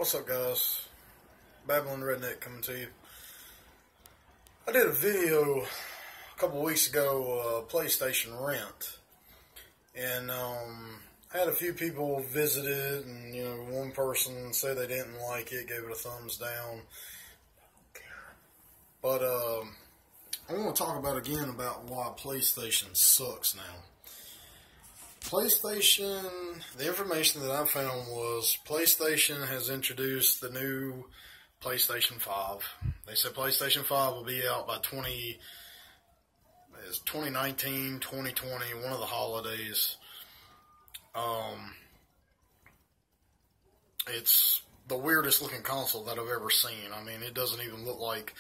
What's up, guys? Babbling Redneck coming to you. I did a video a couple weeks ago, PlayStation Rant, and I had a few people visit it, and one person said they didn't like it, gave it a thumbs down. But I want to talk about why PlayStation sucks now. PlayStation, the information that I found was PlayStation has introduced the new PlayStation 5. They said PlayStation 5 will be out by 2019, 2020, one of the holidays. It's the weirdest looking console that I've ever seen. I mean, it doesn't even look like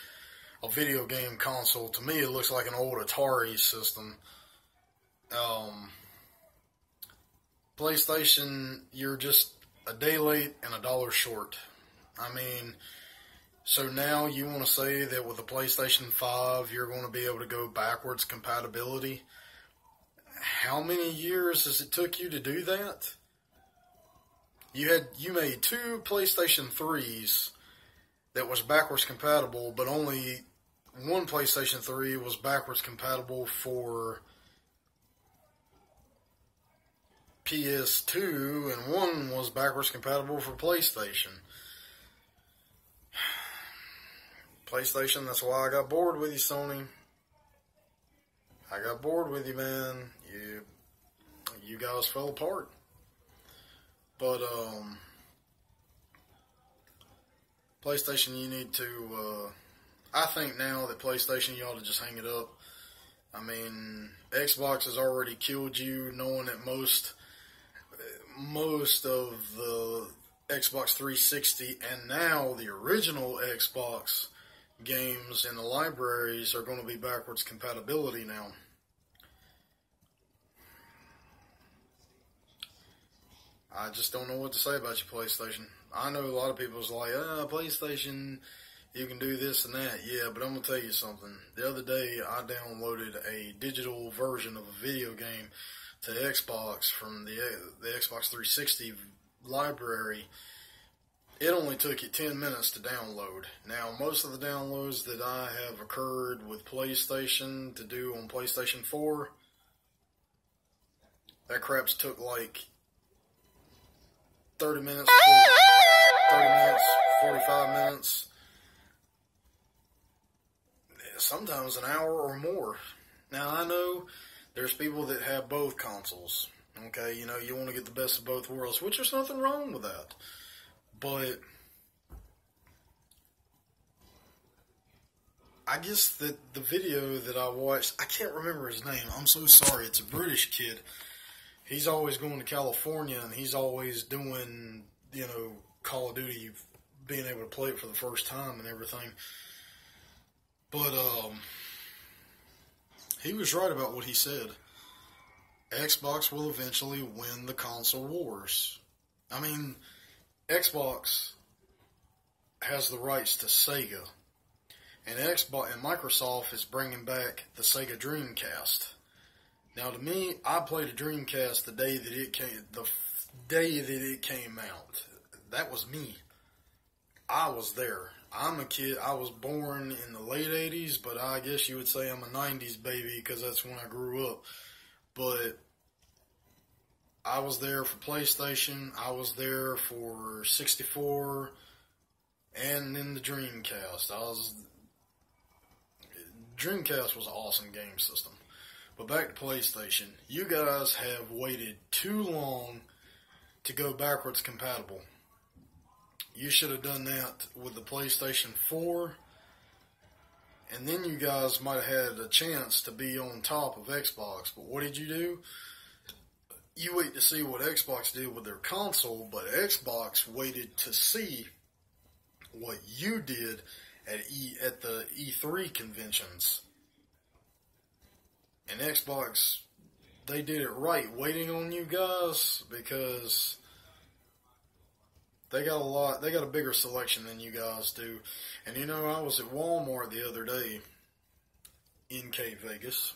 a video game console. To me, it looks like an old Atari system. PlayStation, you're just a day late and $1 short. I mean, so now you want to say that with the PlayStation 5, you're going to be able to go backwards compatibility? How many years has it took you to do that? You made two PlayStation 3s that was backwards compatible, but only one PlayStation 3 was backwards compatible for PS2, and one was backwards compatible for PlayStation. PlayStation, that's why I got bored with you, Sony. I got bored with you, man. You guys fell apart. But, PlayStation, you need to, I think now that PlayStation, you ought to just hang it up. I mean, Xbox has already killed you, knowing that most of the Xbox 360 and now the original Xbox games in the libraries are going to be backwards compatibility now. I just don't know what to say about you, PlayStation. I know a lot of people's like, PlayStation, you can do this and that. Yeah, but I'm going to tell you something. The other day, I downloaded a digital version of a video game to Xbox from the Xbox 360 library. It only took it 10 minutes to download. Now, most of the downloads that I have occurred with PlayStation to do on PlayStation 4, that crap's took like 30 minutes, 45 minutes, sometimes an hour or more. Now, I know there's people that have both consoles. Okay, you want to get the best of both worlds, which there's nothing wrong with that. But I guess that the video that I watched, I can't remember his name. I'm so sorry. It's a British kid. He's always going to California, and he's always doing, Call of Duty, being able to play it for the first time and everything. But, he was right about what he said. Xbox will eventually win the console wars. I mean, Xbox has the rights to Sega, and Microsoft is bringing back the Sega Dreamcast. Now, to me, I played a Dreamcast the day that it came out. That was me. I was there. I'm a kid. I was born in the late 80s, but I guess you would say I'm a 90s baby because that's when I grew up. But I was there for PlayStation. I was there for 64 and then the Dreamcast. Dreamcast was an awesome game system. But back to PlayStation. You guys have waited too long to go backwards compatible. You should have done that with the PlayStation 4, and then you guys might have had a chance to be on top of Xbox. But what did you do? You wait to see what Xbox did with their console, but Xbox waited to see what you did at the E3 conventions. And Xbox, they did it right, waiting on you guys, because they got a bigger selection than you guys do. And I was at Walmart the other day in Cape Vegas.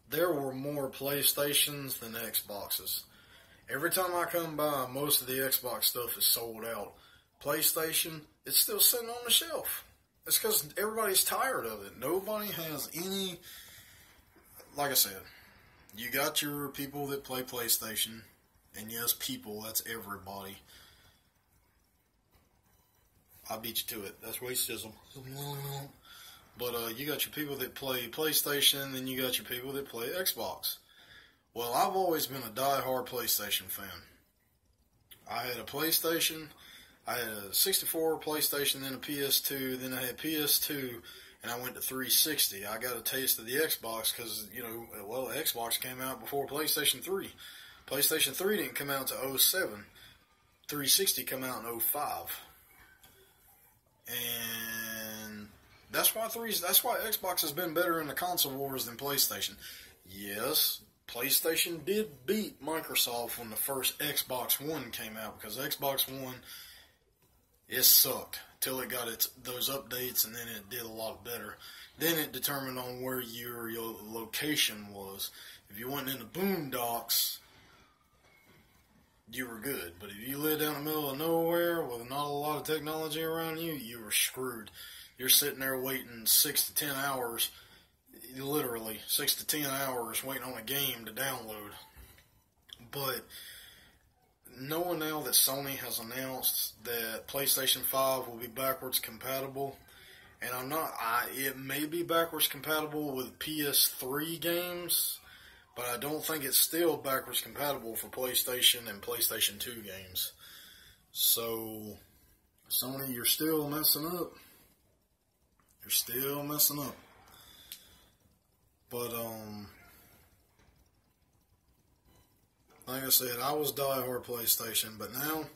there were more PlayStations than Xboxes. Every time I come by, most of the Xbox stuff is sold out. PlayStation, it's still sitting on the shelf. It's because everybody's tired of it. Nobody has any, like I said, you got your people that play PlayStation, and yes, people, that's everybody. I beat you to it. That's racism. But you got your people that play PlayStation, then you got your people that play Xbox. Well, I've always been a die-hard PlayStation fan. I had a PlayStation, I had a 64 PlayStation, then a PS2, then I had PS2, and I went to 360. I got a taste of the Xbox because, Xbox came out before PlayStation 3. PlayStation 3 didn't come out until 07. 360 come out in 05. And that's why Xbox has been better in the console wars than PlayStation. Yes, PlayStation did beat Microsoft when the first Xbox One came out, because Xbox One, it sucked till it got those updates, and then it did a lot better. Then it determined on where your location was. If you went in the boondocks, you were good. But if you lived down the middle of nowhere with not a lot of technology around you, you were screwed. You're sitting there waiting 6 to 10 hours, literally 6 to 10 hours waiting on a game to download. But knowing now that Sony has announced that PlayStation 5 will be backwards compatible, and it may be backwards compatible with PS3 games, but I don't think it's still backwards compatible for PlayStation and PlayStation 2 games. So, Sony, you're still messing up. You're still messing up. But, like I said, I was die-hard PlayStation, but now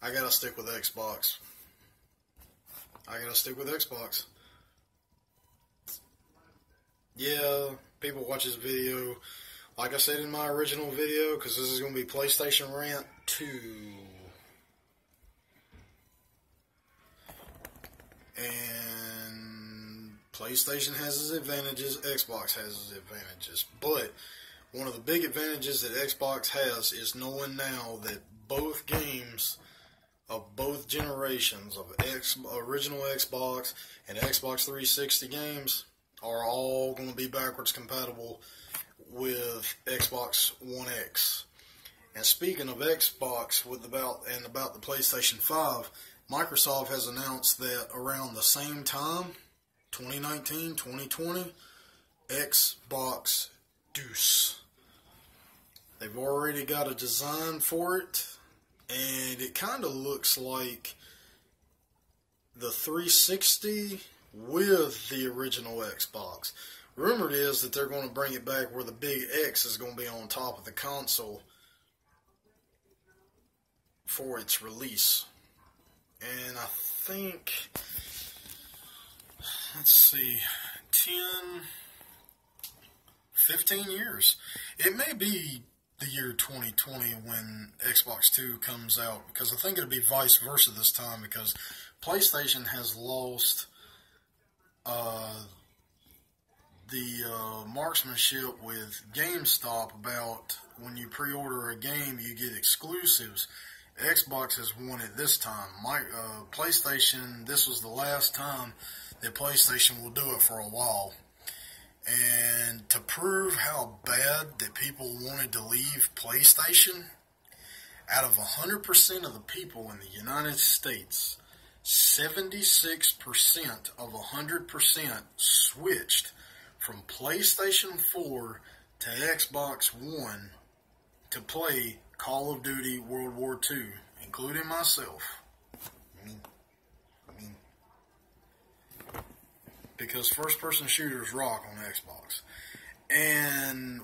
I gotta stick with Xbox. Yeah, people watch this video, like I said in my original video, because this is going to be PlayStation Rant 2. And PlayStation has its advantages, Xbox has its advantages. But one of the big advantages that Xbox has is knowing now that both games of both generations of original Xbox and Xbox 360 games are all going to be backwards compatible with Xbox One X. And speaking of Xbox, about the PlayStation 5, Microsoft has announced that around the same time, 2019, 2020, Xbox Deuce. They've already got a design for it, and it kind of looks like the 360 with the original Xbox. Rumored is that they're going to bring it back where the big X is going to be on top of the console for its release. And I think, let's see, 15 years. It may be the year 2020 when Xbox 2 comes out, because I think it'll be vice versa this time, because PlayStation has lost the marksmanship with GameStop about when you pre-order a game you get exclusives. Xbox has won it this time. PlayStation, this was the last time that PlayStation will do it for a while. And to prove how bad that people wanted to leave PlayStation, out of 100% of the people in the United States, 76% of 100% switched from PlayStation 4 to Xbox One to play Call of Duty World War II, including myself. Because first-person shooters rock on Xbox. And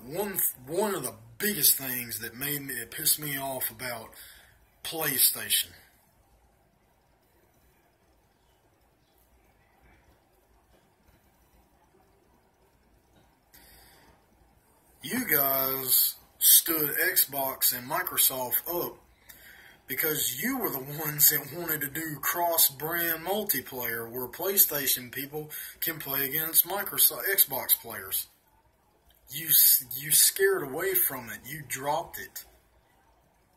one of the biggest things that pissed me off about PlayStation, you guys stood Xbox and Microsoft up because you were the ones that wanted to do cross-brand multiplayer where PlayStation people can play against Xbox players. you scared away from it. You dropped it.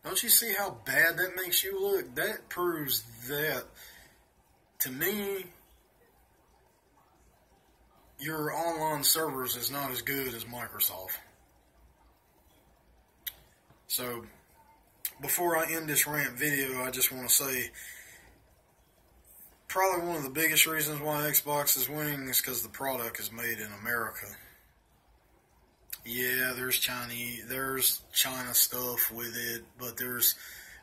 Don't you see how bad that makes you look? That proves that, to me, your online servers is not as good as Microsoft. So, before I end this rant video, I just want to say, probably one of the biggest reasons why Xbox is winning is because the product is made in America. Yeah, there's China stuff with it, but there's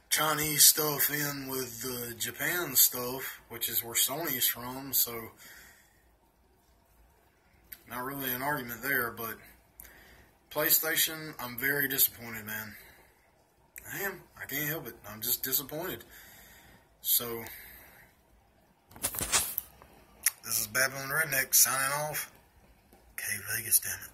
Chinese stuff in with the Japan stuff, which is where Sony's from, so not really an argument there, but PlayStation, I'm very disappointed, man. I am. I can't help it. I'm just disappointed. So, this is Babylon Redneck signing off. Okay, Vegas, damn it.